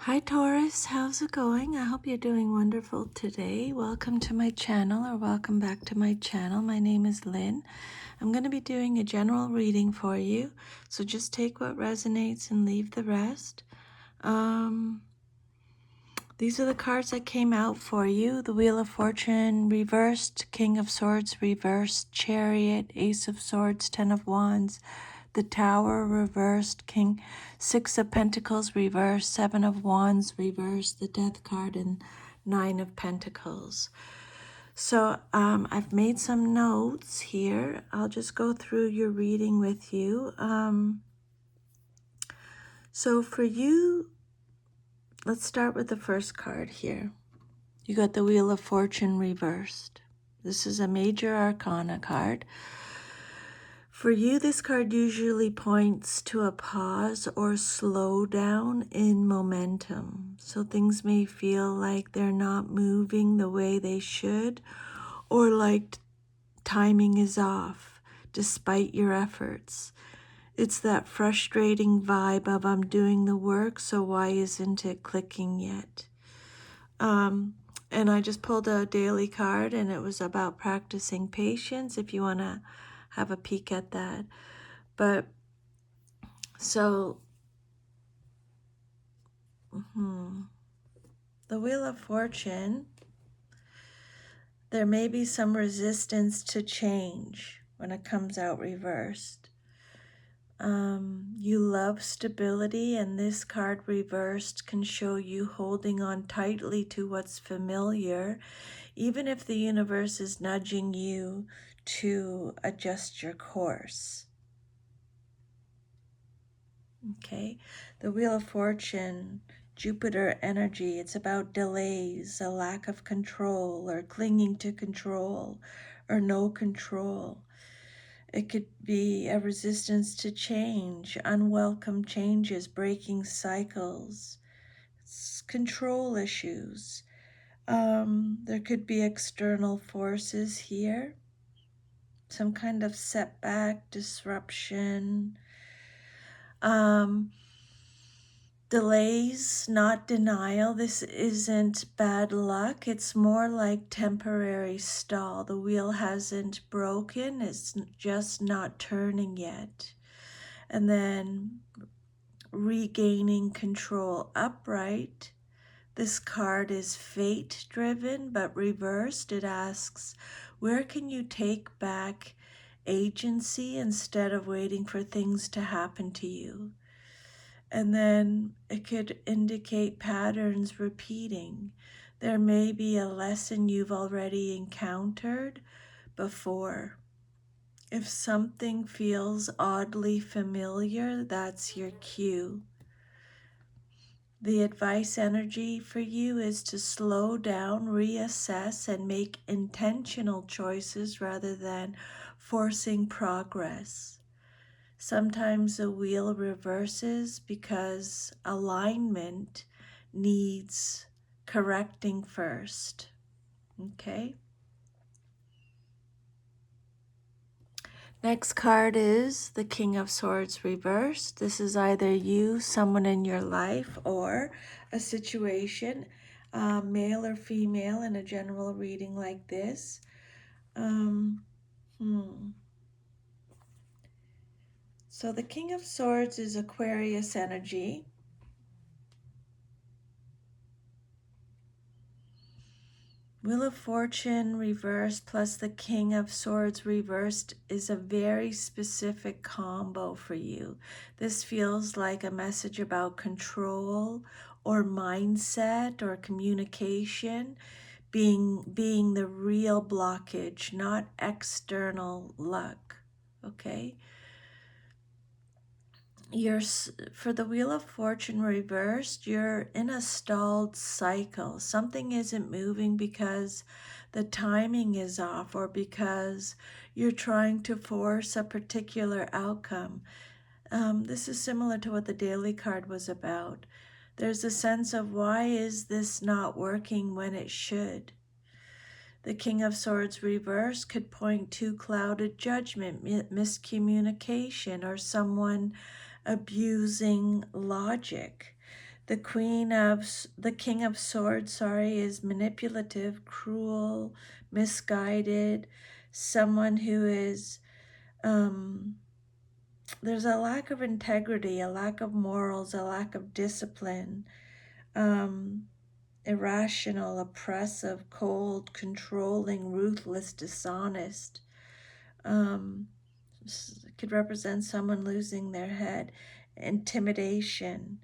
Hi Taurus, how's it going? I hope you're doing wonderful today. Welcome to my channel, or welcome back to my channel. My name is Lynn. I'm going to be doing a general reading for you, so just take what resonates and leave the rest. These are the cards that came out for you. The Wheel of Fortune reversed, King of Swords reversed, Chariot, Ace of Swords, Ten of Wands, the Tower reversed, King, Six of Pentacles reversed, Seven of Wands reversed, the Death card, and Nine of Pentacles. So I've made some notes here. I'll just go through your reading with you. So for you, let's start with the first card here. You got the Wheel of Fortune reversed. This is a major arcana card. For you, this card usually points to a pause or slowdown in momentum. So things may feel like they're not moving the way they should, or like timing is off despite your efforts. It's that frustrating vibe of I'm doing the work, so why isn't it clicking yet? And I just pulled a daily card, and it was about practicing patience, if you want to have a peek at that. But so the Wheel of Fortune, there may be some resistance to change when it comes out reversed. You love stability, and this card reversed can show you holding on tightly to what's familiar, even if the universe is nudging you to adjust your course. Okay, the Wheel of Fortune, Jupiter energy, it's about delays, a lack of control, or clinging to control, or no control. It could be a resistance to change, unwelcome changes, breaking cycles, control issues. There could be external forces here, some kind of setback, disruption. Delays, not denial. This isn't bad luck. It's more like temporary stall. The wheel hasn't broken. It's just not turning yet. And then regaining control upright. This card is fate driven, but reversed. It asks, where can you take back agency instead of waiting for things to happen to you? And then it could indicate patterns repeating. There may be a lesson you've already encountered before. If something feels oddly familiar, that's your cue. The advice energy for you is to slow down, reassess, and make intentional choices rather than forcing progress. Sometimes the wheel reverses because alignment needs correcting first. Okay? Next card is the King of Swords reversed. This is either you, someone in your life, or a situation, male or female, in a general reading like this. So the King of Swords is Aquarius energy. Wheel of Fortune reversed plus the King of Swords reversed is a very specific combo for you. This feels like a message about control or mindset or communication being the real blockage, not external luck. Okay? For the Wheel of Fortune reversed, you're in a stalled cycle. Something isn't moving because the timing is off, or because you're trying to force a particular outcome. This is similar to what the daily card was about. There's a sense of, why is this not working when it should? The King of Swords reverse could point to clouded judgment, miscommunication, or someone abusing logic. The King of Swords, is manipulative, cruel, misguided, someone who is, there's a lack of integrity, a lack of morals, a lack of discipline, irrational, oppressive, cold, controlling, ruthless, dishonest. Could represent someone losing their head, intimidation,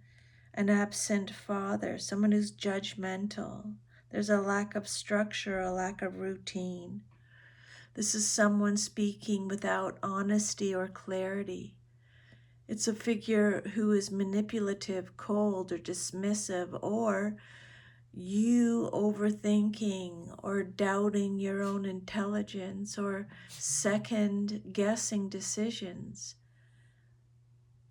an absent father, someone who's judgmental. There's a lack of structure, a lack of routine. This is someone speaking without honesty or clarity. It's a figure who is manipulative, cold, or dismissive, or you overthinking or doubting your own intelligence or second guessing decisions.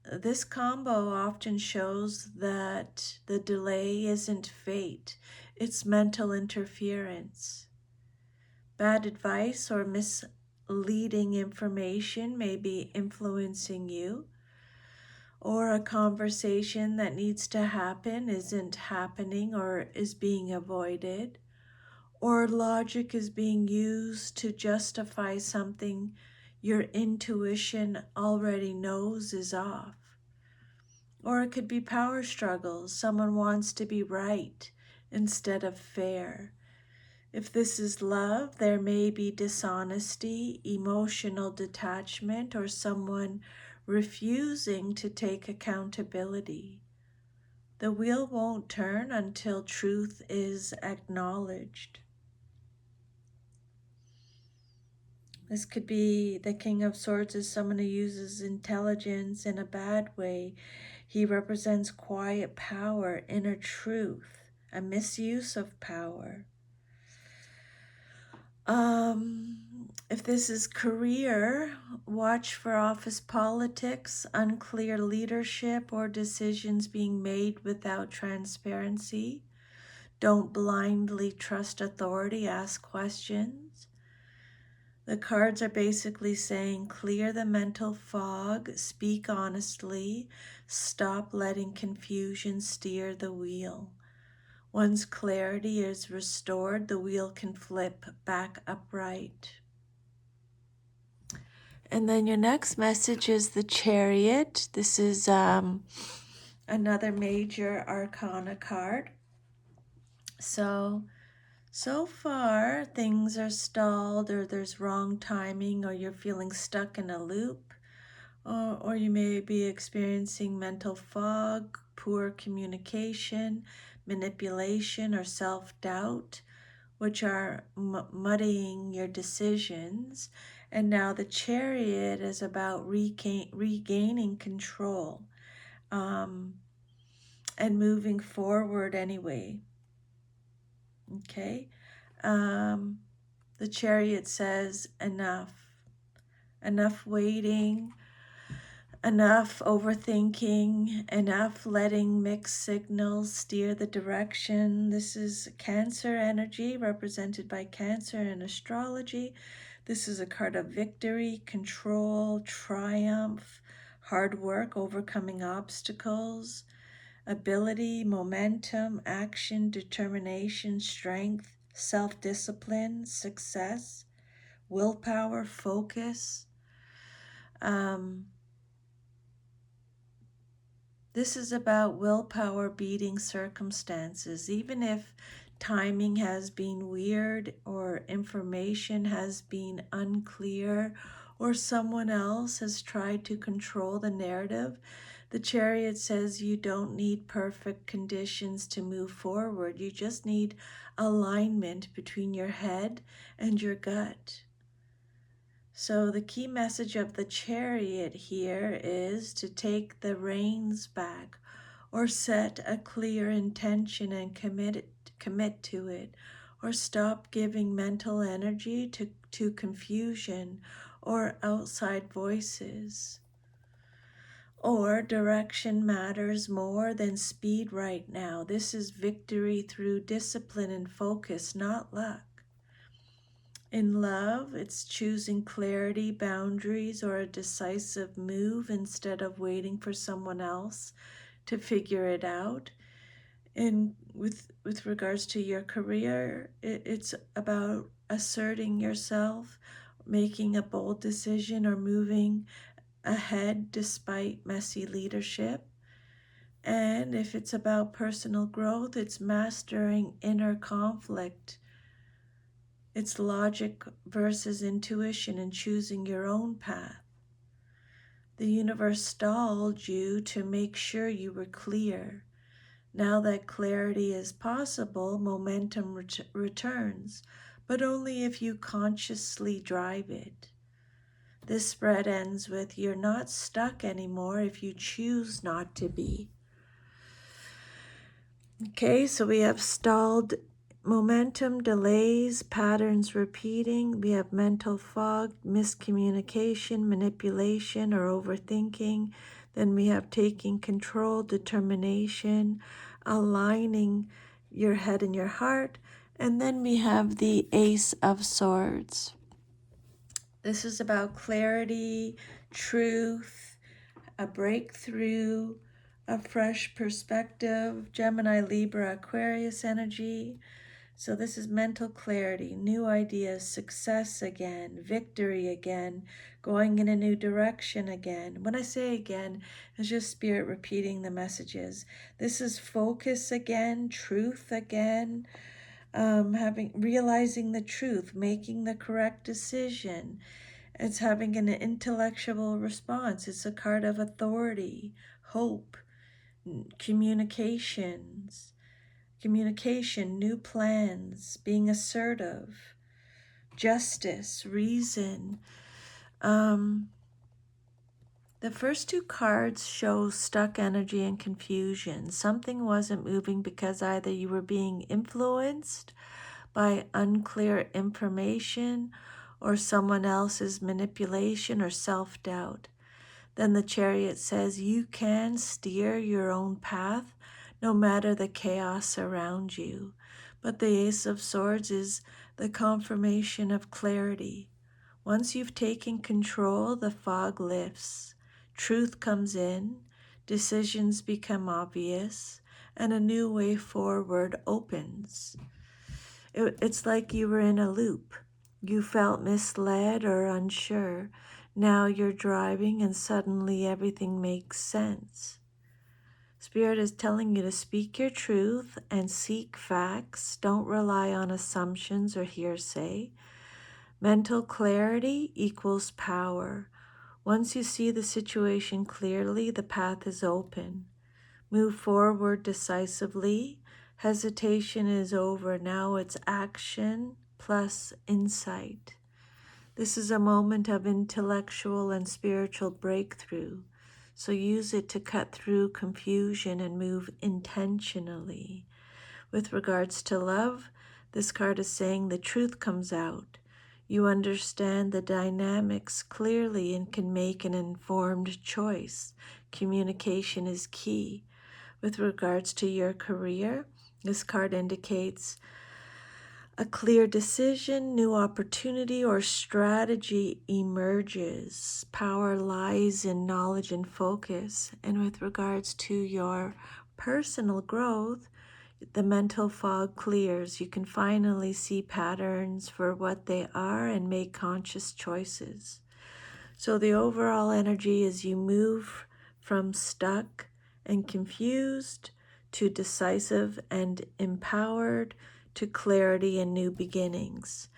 This combo often shows that the delay isn't fate, it's mental interference. Bad advice or misleading information may be influencing you, or a conversation that needs to happen isn't happening or is being avoided, or logic is being used to justify something your intuition already knows is off. Or it could be power struggles. Someone wants to be right instead of fair. If this is love, there may be dishonesty, emotional detachment, or someone refusing to take accountability. The wheel won't turn until truth is acknowledged. This could be the King of Swords is someone who uses intelligence in a bad way. He represents quiet power, inner truth, a misuse of power. If this is career, watch for office politics, unclear leadership, or decisions being made without transparency. Don't blindly trust authority, ask questions. The cards are basically saying clear the mental fog, speak honestly, stop letting confusion steer the wheel. Once clarity is restored, the wheel can flip back upright. And then your next message is the Chariot. This is another major arcana card. So far things are stalled, or there's wrong timing, or you're feeling stuck in a loop, or you may be experiencing mental fog, poor communication, manipulation, or self-doubt, which are muddying your decisions. And now the Chariot is about regaining control and moving forward anyway. Okay? The Chariot says enough waiting, enough overthinking, enough letting mixed signals steer the direction. This is Cancer energy, represented by Cancer in astrology. This is a card of victory, control, triumph, hard work, overcoming obstacles, ability, momentum, action, determination, strength, self-discipline, success, willpower, focus. This is about willpower beating circumstances. Even if timing has been weird, or information has been unclear, or someone else has tried to control the narrative, the Chariot says you don't need perfect conditions to move forward. You just need alignment between your head and your gut. So the key message of the Chariot here is to take the reins back, or set a clear intention and commit to it, or stop giving mental energy to confusion or outside voices. Or direction matters more than speed right now. This is victory through discipline and focus, not luck. In love, it's choosing clarity, boundaries, or a decisive move instead of waiting for someone else to figure it out. And with regards to your career, it's about asserting yourself, making a bold decision, or moving ahead despite messy leadership. And if it's about personal growth, it's mastering inner conflict. It's logic versus intuition and choosing your own path. The universe stalled you to make sure you were clear. Now that clarity is possible, momentum returns, but only if you consciously drive it. This spread ends with you're not stuck anymore if you choose not to be. Okay, so we have stalled momentum, delays, patterns repeating. We have mental fog, miscommunication, manipulation, or overthinking. Then we have taking control, determination, aligning your head and your heart. And then we have the Ace of Swords. This is about clarity, truth, a breakthrough, a fresh perspective, Gemini, Libra, Aquarius energy. So this is mental clarity, new ideas, success again, victory again, going in a new direction again. When I say again, it's just spirit repeating the messages. This is focus again, truth again, realizing the truth, making the correct decision. It's having an intellectual response. It's a card of authority, hope, communications, communication, new plans, being assertive, justice, reason. The first two cards show stuck energy and confusion. Something wasn't moving because either you were being influenced by unclear information or someone else's manipulation or self-doubt. Then the Chariot says you can steer your own path no matter the chaos around you. But the Ace of Swords is the confirmation of clarity. Once you've taken control, the fog lifts, truth comes in, decisions become obvious, and a new way forward opens. It's like you were in a loop. You felt misled or unsure. Now you're driving and suddenly everything makes sense. Spirit is telling you to speak your truth and seek facts. Don't rely on assumptions or hearsay. Mental clarity equals power. Once you see the situation clearly, the path is open. Move forward decisively. Hesitation is over. Now it's action plus insight. This is a moment of intellectual and spiritual breakthrough. So use it to cut through confusion and move intentionally. With regards to love, this card is saying the truth comes out. You understand the dynamics clearly and can make an informed choice. Communication is key. With regards to your career, this card indicates a clear decision, new opportunity, or strategy emerges. Power lies in knowledge and focus. And with regards to your personal growth, the mental fog clears. You can finally see patterns for what they are and make conscious choices. So the overall energy is you move from stuck and confused to decisive and empowered to clarity and new beginnings.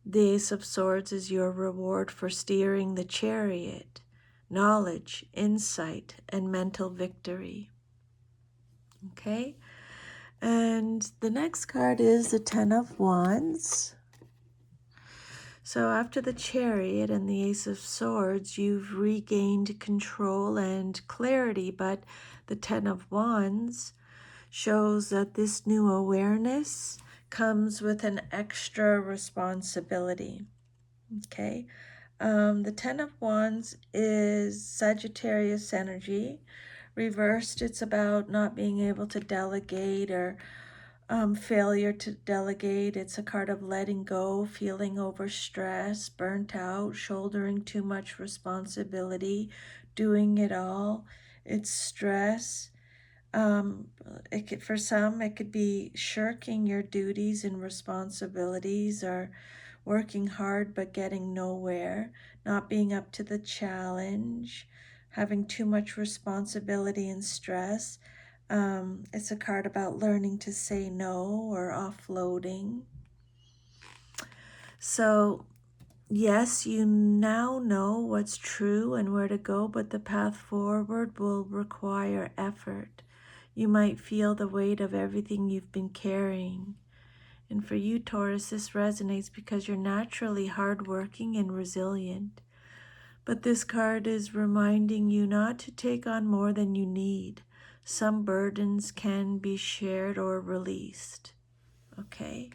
The Ace of Swords is your reward for steering the chariot, knowledge, insight, and mental victory. Okay? And the next card is the Ten of Wands. So after the Chariot and the Ace of Swords, you've regained control and clarity, but the Ten of Wands shows that this new awareness comes with an extra responsibility. Okay? The Ten of Wands is Sagittarius energy. Reversed, it's about not being able to delegate or failure to delegate. It's a card of letting go, feeling overstressed, burnt out, shouldering too much responsibility, doing it all. It's stress. Um, for some, it could be shirking your duties and responsibilities, or working hard but getting nowhere, not being up to the challenge, having too much responsibility and stress. It's a card about learning to say no or offloading. So, yes, you now know what's true and where to go, but the path forward will require effort. You might feel the weight of everything you've been carrying. And for you, Taurus, this resonates because you're naturally hardworking and resilient. But this card is reminding you not to take on more than you need. Some burdens can be shared or released. Okay?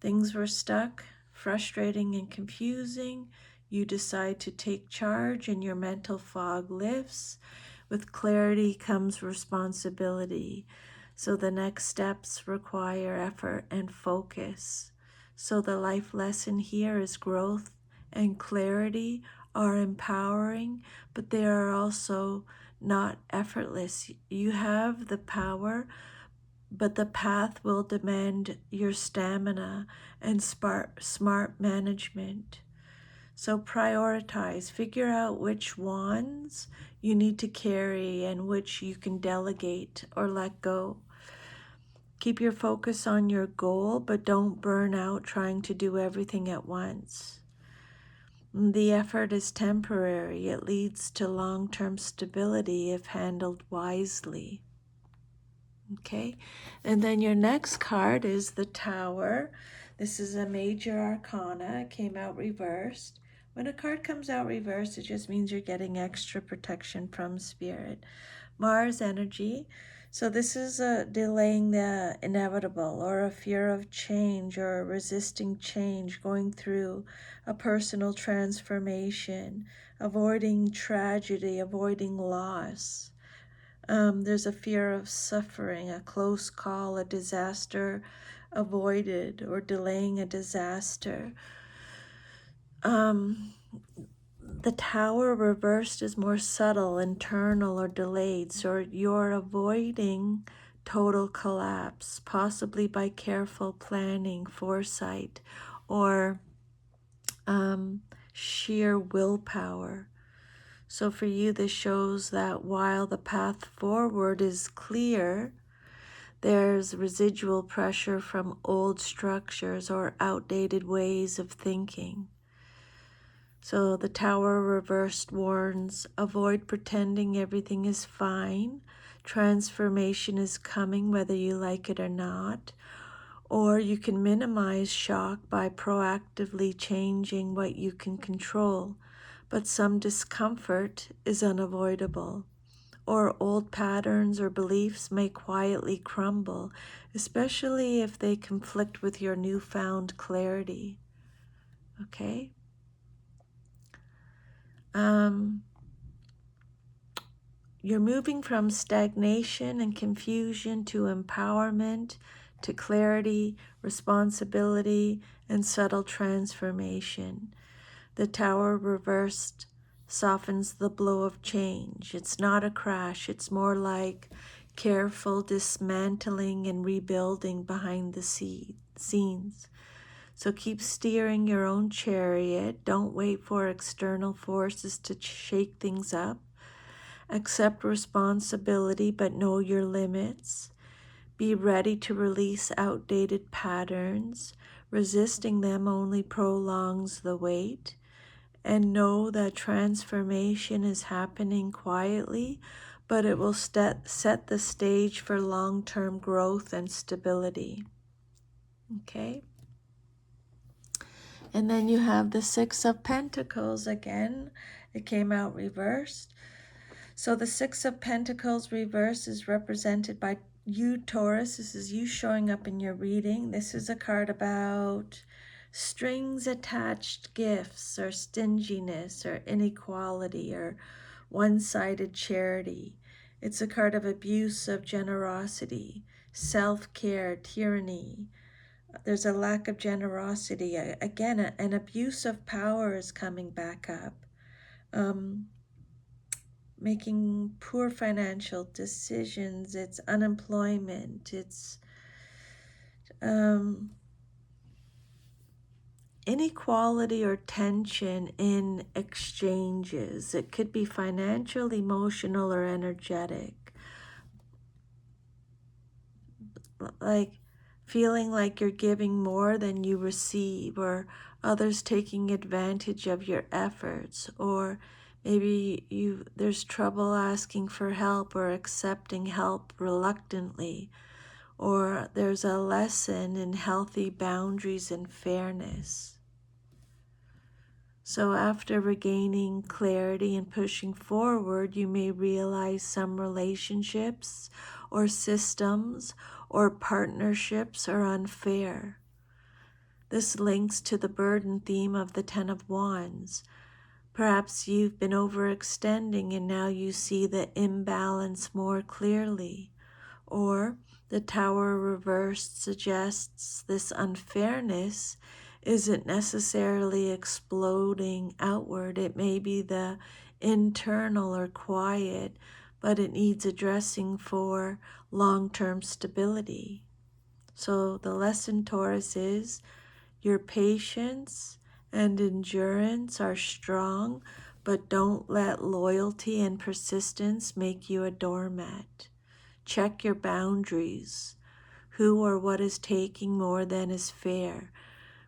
Things were stuck, frustrating and confusing. You decide to take charge and your mental fog lifts. With clarity comes responsibility. So the next steps require effort and focus. So the life lesson here is growth and clarity are empowering, but they are also not effortless. You have the power, but the path will demand your stamina and smart management. So prioritize, figure out which wands you need to carry and which you can delegate or let go. Keep your focus on your goal, but don't burn out trying to do everything at once. The effort is temporary. It leads to long-term stability if handled wisely. Okay, and then your next card is the Tower. This is a major arcana. It came out reversed. When a card comes out reversed, it just means you're getting extra protection from spirit. Mars energy. So this is delaying the inevitable, or a fear of change, or resisting change, going through a personal transformation, avoiding tragedy, avoiding loss. There's a fear of suffering, a close call, a disaster avoided, or delaying a disaster. The Tower reversed is more subtle, internal, or delayed, so you're avoiding total collapse, possibly by careful planning, foresight, or sheer willpower. So for you, this shows that while the path forward is clear, there's residual pressure from old structures or outdated ways of thinking. So the Tower reversed warns, avoid pretending everything is fine. Transformation is coming whether you like it or not. Or you can minimize shock by proactively changing what you can control. But some discomfort is unavoidable. Or old patterns or beliefs may quietly crumble, especially if they conflict with your newfound clarity. Okay? You're moving from stagnation and confusion to empowerment, to clarity, responsibility, and subtle transformation. The Tower reversed softens the blow of change. It's not a crash, it's more like careful dismantling and rebuilding behind the scenes. So keep steering your own chariot. Don't wait for external forces to shake things up. Accept responsibility, but know your limits. Be ready to release outdated patterns. Resisting them only prolongs the wait. And know that transformation is happening quietly, but it will set the stage for long-term growth and stability. Okay? And then you have the Six of Pentacles again. It came out reversed. So the Six of Pentacles reverse is represented by you, Taurus. This is you showing up in your reading. This is a card about strings attached gifts, or stinginess, or inequality, or one-sided charity. It's a card of abuse of generosity, self-care, tyranny. There's a lack of generosity. Again, an abuse of power is coming back up. making poor financial decisions, it's unemployment, it's inequality or tension in exchanges. It could be financial, emotional, or energetic. Like feeling like you're giving more than you receive, or others taking advantage of your efforts, or maybe there's trouble asking for help or accepting help reluctantly, or there's a lesson in healthy boundaries and fairness. So after regaining clarity and pushing forward, you may realize some relationships or systems or partnerships are unfair. This links to the burden theme of the Ten of Wands. Perhaps you've been overextending and now you see the imbalance more clearly. Or the Tower reversed suggests this unfairness isn't necessarily exploding outward. It may be the internal or quiet, but it needs addressing for long-term stability. So the lesson, Taurus, is your patience and endurance are strong, but don't let loyalty and persistence make you a doormat. Check your boundaries. Who or what is taking more than is fair?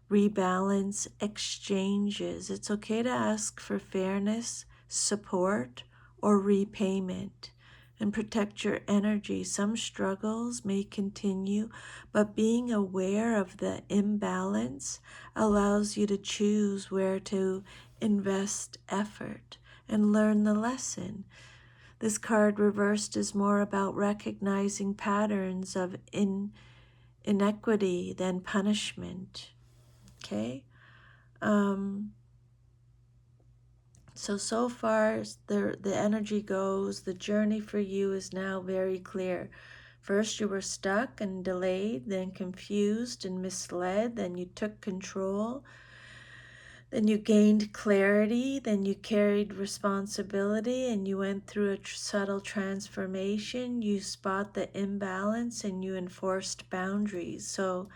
Rebalance exchanges. It's okay to ask for fairness, support, or repayment. And protect your energy. Some struggles may continue, but being aware of the imbalance allows you to choose where to invest effort and learn the lesson. This card reversed is more about recognizing patterns of inequity than punishment. Okay? So far, the energy goes, the journey for you is now very clear. First, you were stuck and delayed, then confused and misled, then you took control, then you gained clarity, then you carried responsibility, and you went through a subtle transformation. You spot the imbalance and you enforced boundaries. So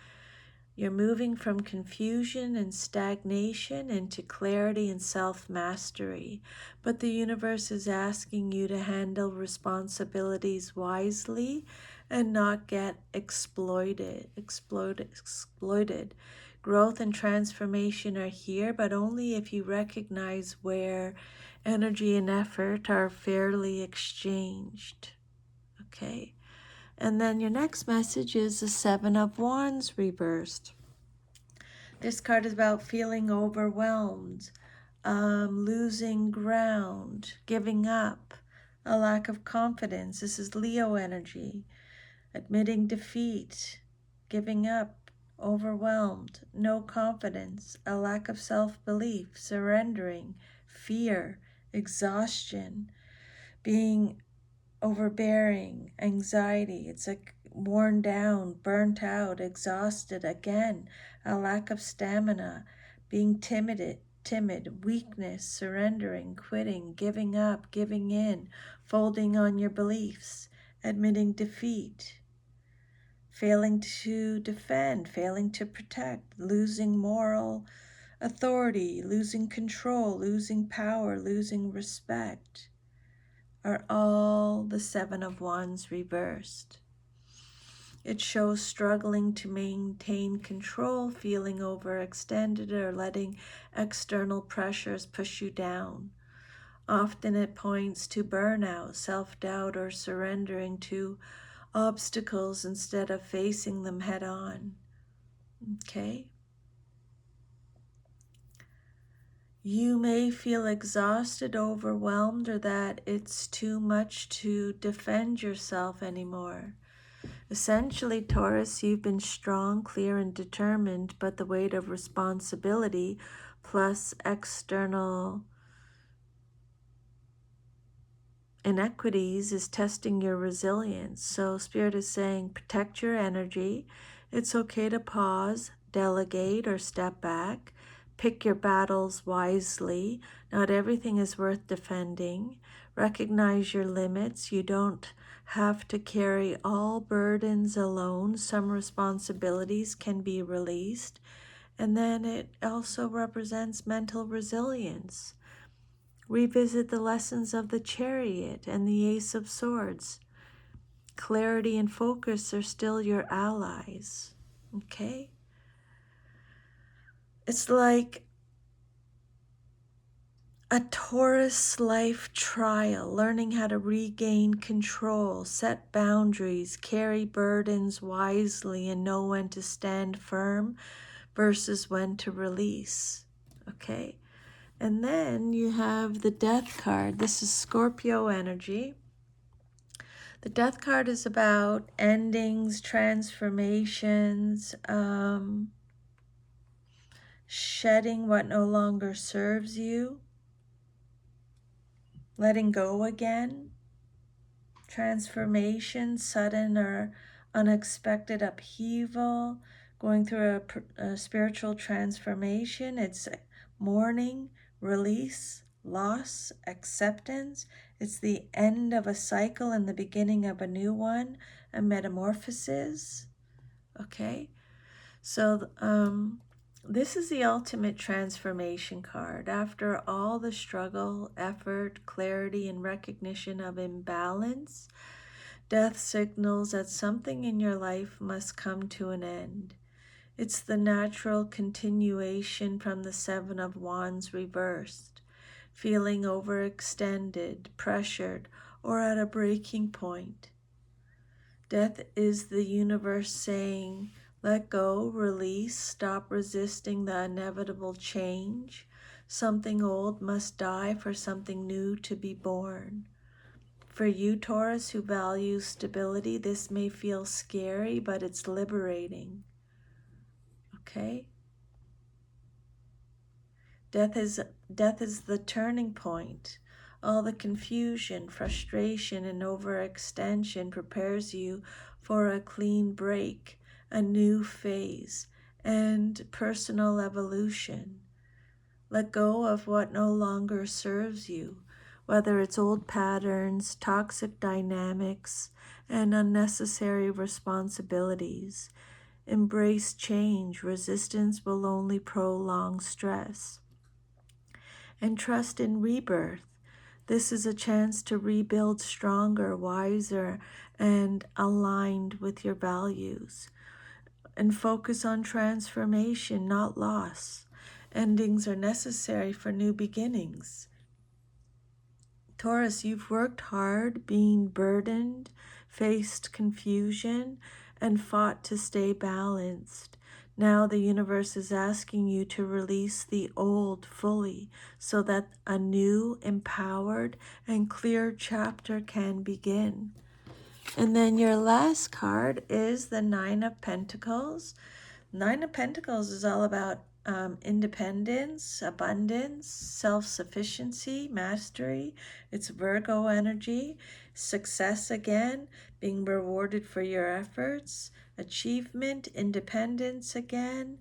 you're moving from confusion and stagnation into clarity and self-mastery. But the universe is asking you to handle responsibilities wisely and not get exploited. Growth and transformation are here, but only if you recognize where energy and effort are fairly exchanged. Okay? And then your next message is the Seven of Wands reversed. This card is about feeling overwhelmed, losing ground, giving up, a lack of confidence. This is Leo energy. Admitting defeat, giving up, overwhelmed, no confidence, a lack of self-belief, surrendering, fear, exhaustion, being overbearing, anxiety. It's like worn down, burnt out, exhausted again, a lack of stamina, being timid, weakness, surrendering, quitting, giving up, giving in, folding on your beliefs, admitting defeat, failing to defend, failing to protect, losing moral authority, losing control, losing power, losing respect, are all the Seven of Wands reversed. It shows struggling to maintain control, feeling overextended, or letting external pressures push you down. Often it points to burnout, self-doubt, or surrendering to obstacles instead of facing them head on. Okay? You may feel exhausted, overwhelmed, or that it's too much to defend yourself anymore. Essentially, Taurus, you've been strong, clear, and determined, but the weight of responsibility plus external inequities is testing your resilience. So Spirit is saying, protect your energy. It's okay to pause, delegate, or step back. Pick your battles wisely. Not everything is worth defending. Recognize your limits. You don't have to carry all burdens alone. Some responsibilities can be released. And then it also represents mental resilience. Revisit the lessons of the Chariot and the Ace of Swords. Clarity and focus are still your allies. Okay? It's like a Taurus life trial, learning how to regain control, set boundaries, carry burdens wisely, and know when to stand firm versus when to release. Okay? And then you have the Death card. This is Scorpio energy. The Death card is about endings, transformations, shedding what no longer serves you, letting go again, transformation, sudden or unexpected upheaval, going through a spiritual transformation. It's mourning, release, loss, acceptance. It's the end of a cycle and the beginning of a new one, a metamorphosis. Okay? So this is the ultimate transformation card. After all the struggle, effort, clarity, and recognition of imbalance, death signals that something in your life must come to an end. It's the natural continuation from the Seven of Wands reversed, feeling overextended, pressured, or at a breaking point. Death is the universe saying, let go, release, stop resisting the inevitable change. Something old must die for something new to be born. For you, Taurus, who values stability, this may feel scary, but it's liberating. Okay? Death is the turning point. All the confusion, frustration, and overextension prepares you for a clean break, a new phase, and personal evolution. Let go of what no longer serves you, whether it's old patterns, toxic dynamics, and unnecessary responsibilities. Embrace change. Resistance will only prolong stress. And trust in rebirth. This is a chance to rebuild stronger, wiser, and aligned with your values. And focus on transformation, not loss. Endings are necessary for new beginnings. Taurus, you've worked hard, been burdened, faced confusion, and fought to stay balanced. Now the universe is asking you to release the old fully so that a new, empowered, and clear chapter can begin. And then your last card is the Nine of Pentacles. Nine of Pentacles is all about independence, abundance, self-sufficiency, mastery. It's Virgo energy, success again, being rewarded for your efforts, achievement, independence again.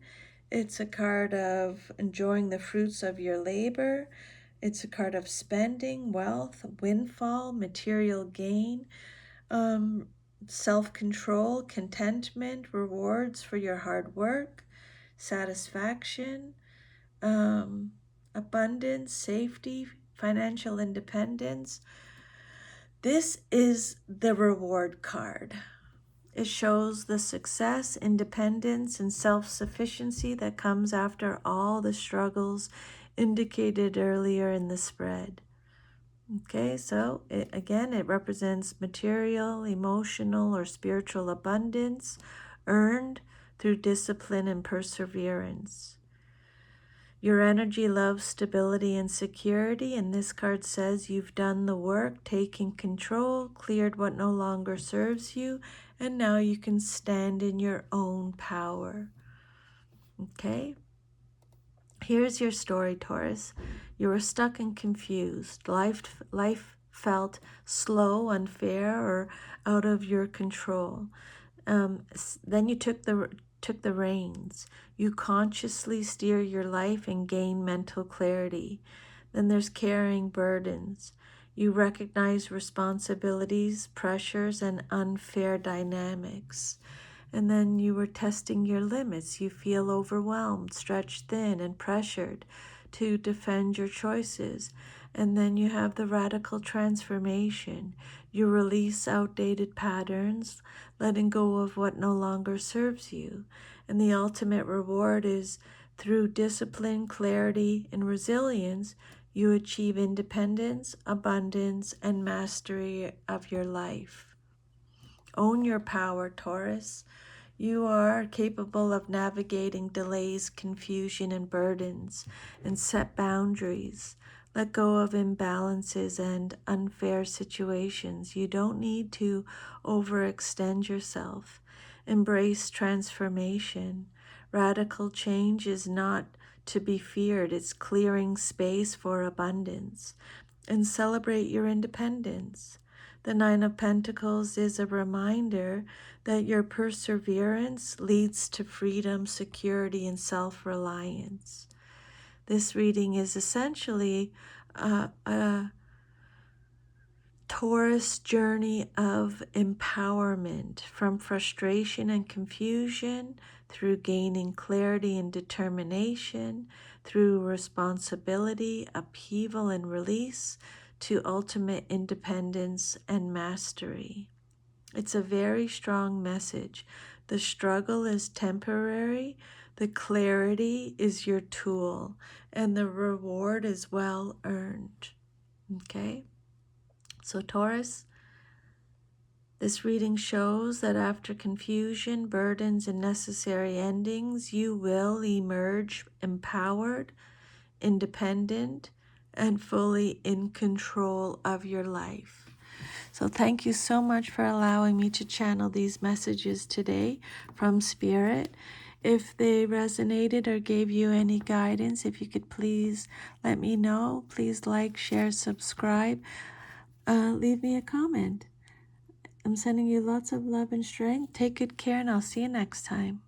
It's a card of enjoying the fruits of your labor. It's a card of spending, wealth, windfall, material gain, self-control, contentment, rewards for your hard work, satisfaction, abundance, safety, financial independence. This is the reward card. It shows the success, independence, and self-sufficiency that comes after all the struggles indicated earlier in the spread. Okay, so it represents material, emotional, or spiritual abundance earned through discipline and perseverance. Your energy loves stability and security, and this card says you've done the work, taken control, cleared what no longer serves you, and now you can stand in your own power. Okay? Here's your story, Taurus. You were stuck and confused. Life felt slow, unfair, or out of your control. Then you took the reins. You consciously steer your life and gain mental clarity. Then there's carrying burdens. You recognize responsibilities, pressures, and unfair dynamics. And then you were testing your limits. You feel overwhelmed, stretched thin, and pressured to defend your choices. And then you have the radical transformation. You release outdated patterns, letting go of what no longer serves you. And the ultimate reward is through discipline, clarity, and resilience, you achieve independence, abundance, and mastery of your life. Own your power, Taurus. You are capable of navigating delays, confusion, and burdens, and set boundaries. Let go of imbalances and unfair situations. You don't need to overextend yourself. Embrace transformation. Radical change is not to be feared, it's clearing space for abundance. And celebrate your independence. The Nine of Pentacles is a reminder that your perseverance leads to freedom, security, and self-reliance. This reading is essentially a Taurus journey of empowerment from frustration and confusion through gaining clarity and determination, through responsibility, upheaval, and release to ultimate independence and mastery. It's a very strong message. The struggle is temporary, the clarity is your tool, and the reward is well earned. Okay? So, Taurus, this reading shows that after confusion, burdens, and necessary endings, you will emerge empowered, independent, and fully in control of your life. So thank you so much for allowing me to channel these messages today from Spirit. If they resonated or gave you any guidance, if you could please let me know. Please like, share, subscribe. Leave me a comment. I'm sending you lots of love and strength. Take good care, and I'll see you next time.